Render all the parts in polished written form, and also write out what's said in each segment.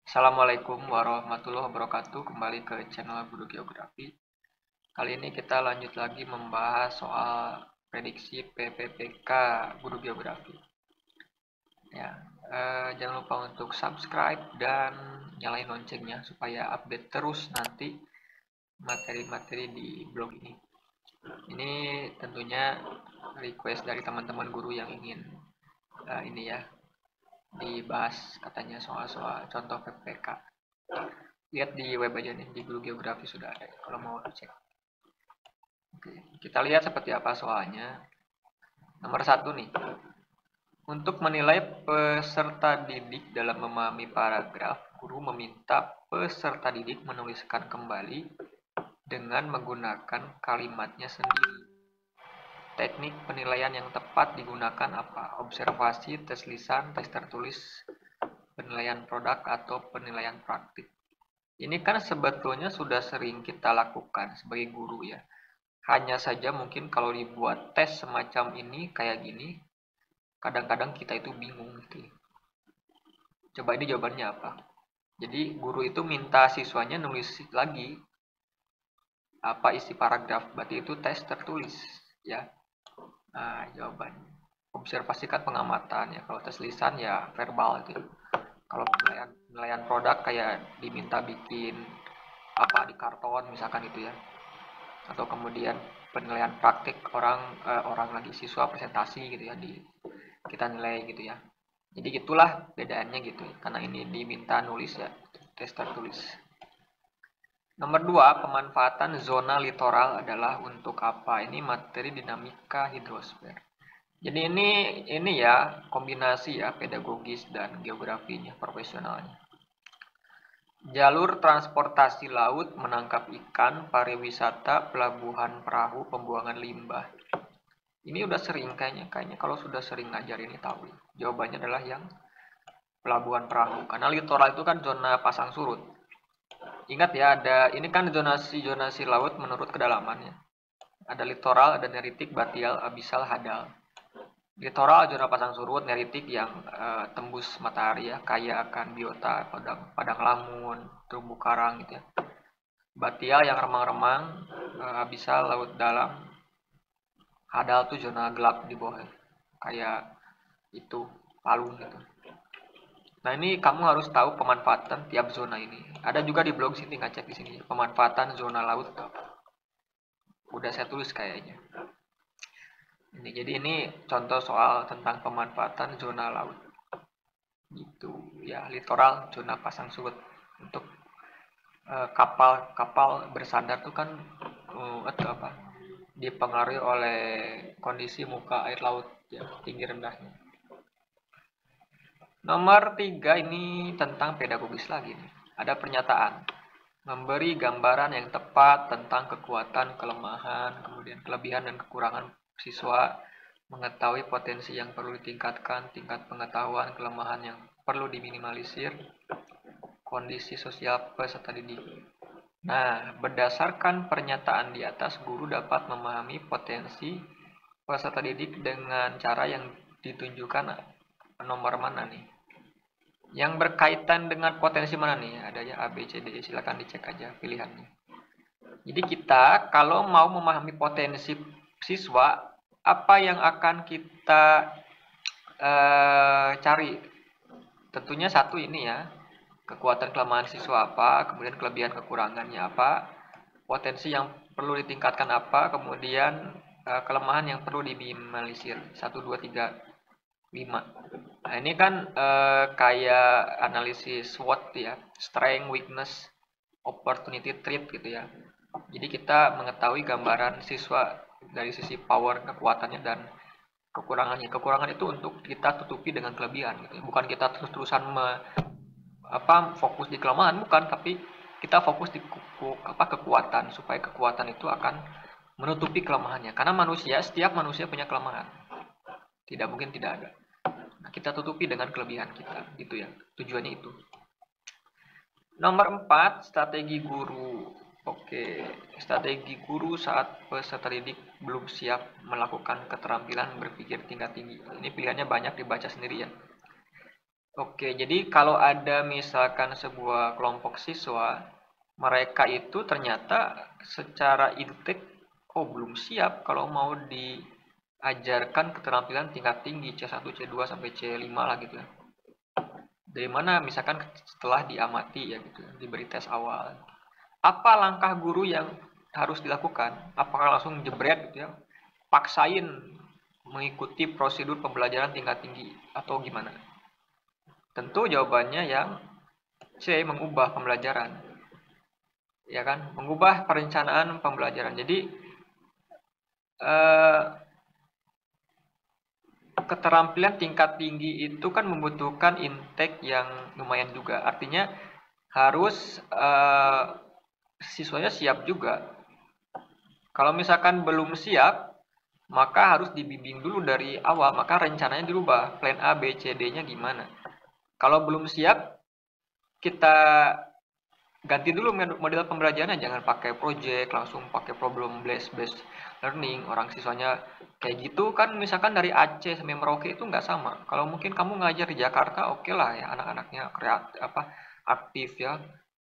Assalamualaikum warahmatullahi wabarakatuh. Kembali ke channel Guru Geografi. Kali ini kita lanjut lagi membahas soal prediksi PPPK Guru Geografi. Ya, jangan lupa untuk subscribe dan nyalain loncengnya supaya update terus nanti materi-materi di blog ini. Ini tentunya request dari teman-teman guru yang ingin ini ya dibahas katanya soal-soal contoh PPK. Lihat di web aja nih, di Guru Geografi sudah ada kalau mau cek. Oke, kita lihat seperti apa soalnya. Nomor satu nih, untuk menilai peserta didik dalam memahami paragraf, guru meminta peserta didik menuliskan kembali dengan menggunakan kalimatnya sendiri. Teknik penilaian yang tepat digunakan apa? Observasi, tes lisan, tes tertulis, penilaian produk, atau penilaian praktik. Ini kan sebetulnya sudah sering kita lakukan sebagai guru ya. Hanya saja mungkin kalau dibuat tes semacam ini kayak gini, kadang-kadang kita itu bingung gitu. Coba ini jawabannya apa? Jadi guru itu minta siswanya nulis lagi apa isi paragraf, berarti itu tes tertulis ya. Nah, jawabannya. Observasikan pengamatan ya. Kalau tes lisan ya verbal gitu. Kalau penilaian produk kayak diminta bikin apa di karton misalkan itu ya. Atau kemudian penilaian praktik orang lagi siswa presentasi gitu ya, di kita nilai gitu ya. Jadi gitulah bedaannya gitu ya, karena ini diminta nulis ya, tes tertulis. Nomor 2, pemanfaatan zona litoral adalah untuk apa? Ini materi dinamika hidrosfer. Jadi ini ya kombinasi ya pedagogis dan geografinya profesionalnya. Jalur transportasi laut, menangkap ikan, pariwisata, pelabuhan perahu, pembuangan limbah. Ini udah sering kayaknya kalau sudah sering ngajar ini tahu. Jawabannya adalah yang pelabuhan perahu. Karena litoral itu kan zona pasang surut. Ingat ya, ini kan zonasi laut menurut kedalamannya. Ada litoral, ada neritik, batial, abisal, hadal. Litoral zona pasang surut, neritik yang tembus matahari ya, kaya akan biota, padang lamun, terumbu karang gitu ya. Batial yang remang-remang, abisal laut dalam, hadal tuh zona gelap di bawah, kayak itu Palu gitu. Nah ini kamu harus tahu pemanfaatan tiap zona ini. Ada juga di blog sini, ngecek di sini pemanfaatan zona laut. Udah saya tulis kayaknya. Jadi ini contoh soal tentang pemanfaatan zona laut. Gitu ya, litoral zona pasang surut untuk kapal-kapal bersandar tuh kan atau apa? Dipengaruhi oleh kondisi muka air laut ya, tinggi rendahnya. Nomor 3 ini tentang pedagogis lagi nih. Ada pernyataan. Memberi gambaran yang tepat tentang kekuatan, kelemahan, kemudian kelebihan dan kekurangan siswa, mengetahui potensi yang perlu ditingkatkan, tingkat pengetahuan, kelemahan yang perlu diminimalisir, kondisi sosial peserta didik. Nah, berdasarkan pernyataan di atas, guru dapat memahami potensi peserta didik dengan cara yang ditunjukkan nomor mana nih? Yang berkaitan dengan potensi mana nih? Ada ya A, B, C, D, silakan dicek aja pilihannya. Jadi kita kalau mau memahami potensi siswa, apa yang akan kita cari? Tentunya satu ini ya, kekuatan kelemahan siswa apa, kemudian kelebihan kekurangannya apa, potensi yang perlu ditingkatkan apa, kemudian kelemahan yang perlu diminimalisir. 1, 2, 3, 5. Nah, ini kan kayak analisis SWOT ya, strength, weakness, opportunity, threat gitu ya. Jadi kita mengetahui gambaran siswa dari sisi power, kekuatannya dan kekurangannya. Kekurangan itu untuk kita tutupi dengan kelebihan gitu. Bukan kita terus-terusan fokus di kelemahan, bukan, tapi kita fokus di kekuatan supaya kekuatan itu akan menutupi kelemahannya. Karena setiap manusia punya kelemahan. Tidak mungkin tidak ada. Nah, kita tutupi dengan kelebihan kita, gitu ya. Tujuannya itu. Nomor 4, strategi guru. Oke, strategi guru saat peserta didik belum siap melakukan keterampilan berpikir tingkat tinggi. Ini pilihannya banyak, dibaca sendiri ya. Oke, jadi kalau ada misalkan sebuah kelompok siswa, mereka itu ternyata secara intake, oh belum siap kalau mau diajarkan keterampilan tingkat tinggi C1, C2 sampai C5 lah gitu ya. Dari mana misalkan setelah diamati ya gitu, diberi tes awal. Apa langkah guru yang harus dilakukan? Apakah langsung jebret gitu ya, paksain mengikuti prosedur pembelajaran tingkat tinggi atau gimana? Tentu jawabannya yang C, mengubah pembelajaran. Ya kan? Mengubah perencanaan pembelajaran. Jadi eh, keterampilan tingkat tinggi itu kan membutuhkan intake yang lumayan juga. Artinya harus siswanya siap juga. Kalau misalkan belum siap, maka harus dibimbing dulu dari awal. Maka rencananya dirubah. Plan A, B, C, D-nya gimana? Kalau belum siap, kita ganti dulu model pembelajarannya. Jangan pakai project, langsung pakai problem based learning. Orang siswanya kayak gitu kan, misalkan dari Aceh sampai Merauke itu nggak sama. Kalau mungkin kamu ngajar di Jakarta, oke lah ya, anak-anaknya kreatif, aktif ya,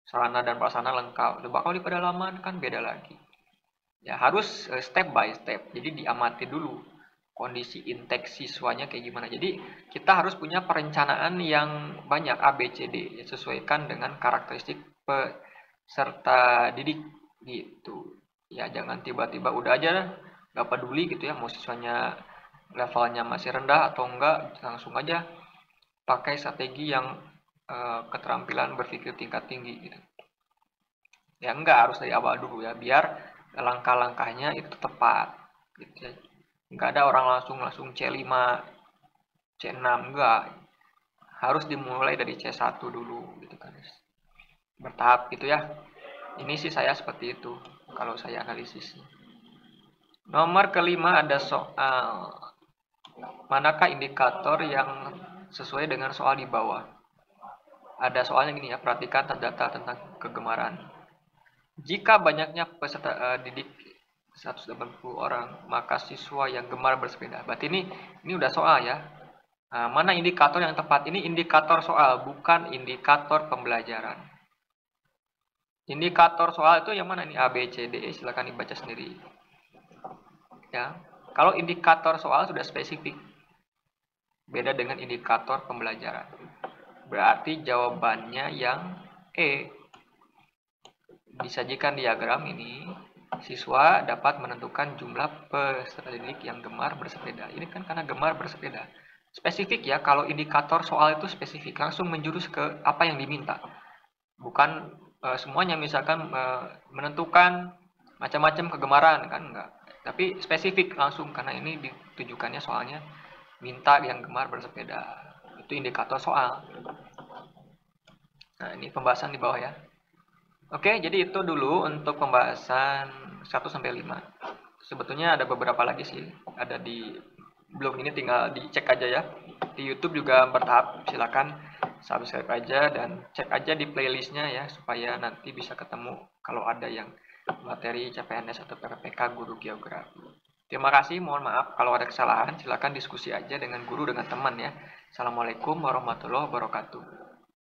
sarana dan prasarana lengkap. Coba kalau di pedalaman kan beda lagi. Ya harus step by step. Jadi diamati dulu kondisi intake siswanya kayak gimana. Jadi kita harus punya perencanaan yang banyak A, B, C, D, ya, sesuaikan dengan karakteristik peserta didik gitu. Ya jangan tiba-tiba udah aja nggak peduli gitu ya, mau siswanya levelnya masih rendah atau enggak, langsung aja pakai strategi yang keterampilan berpikir tingkat tinggi gitu. Ya enggak, harus dari awal dulu ya, biar langkah-langkahnya itu tepat gitu ya. Enggak ada orang langsung langsung C5, C6, enggak. Harus dimulai dari C1 dulu gitu kan. Bertahap gitu ya. Ini sih saya seperti itu kalau saya analisisnya. Nomor kelima ada soal manakah indikator yang sesuai dengan soal di bawah. Ada soalnya gini ya, perhatikan data tentang kegemaran. Jika banyaknya peserta didik 180 orang, maka siswa yang gemar bersepeda. Berarti ini udah soal ya. Nah, mana indikator yang tepat? Ini indikator soal, bukan indikator pembelajaran. Indikator soal itu yang mana nih? A, B, C, D, E, silakan dibaca sendiri. Ya. Kalau indikator soal sudah spesifik. Beda dengan indikator pembelajaran. Berarti jawabannya yang E. Disajikan diagram ini, siswa dapat menentukan jumlah peserta didik yang gemar bersepeda. Ini kan karena gemar bersepeda. Spesifik ya, kalau indikator soal itu spesifik, langsung menjurus ke apa yang diminta. Bukan semuanya misalkan menentukan macam-macam kegemaran, kan enggak. Tapi spesifik langsung, karena ini ditujukannya soalnya minta yang gemar bersepeda. Itu indikator soal. Nah, ini pembahasan di bawah ya. Oke, jadi itu dulu untuk pembahasan 1-5. Sebetulnya ada beberapa lagi sih. Ada di blog ini, tinggal dicek aja ya. Di YouTube juga bertahap, silakan subscribe aja dan cek aja di playlistnya ya, supaya nanti bisa ketemu kalau ada yang materi CPNS atau PPPK guru geografi. Terima kasih, mohon maaf kalau ada kesalahan, silakan diskusi aja dengan guru, dengan teman ya. Assalamualaikum warahmatullahi wabarakatuh.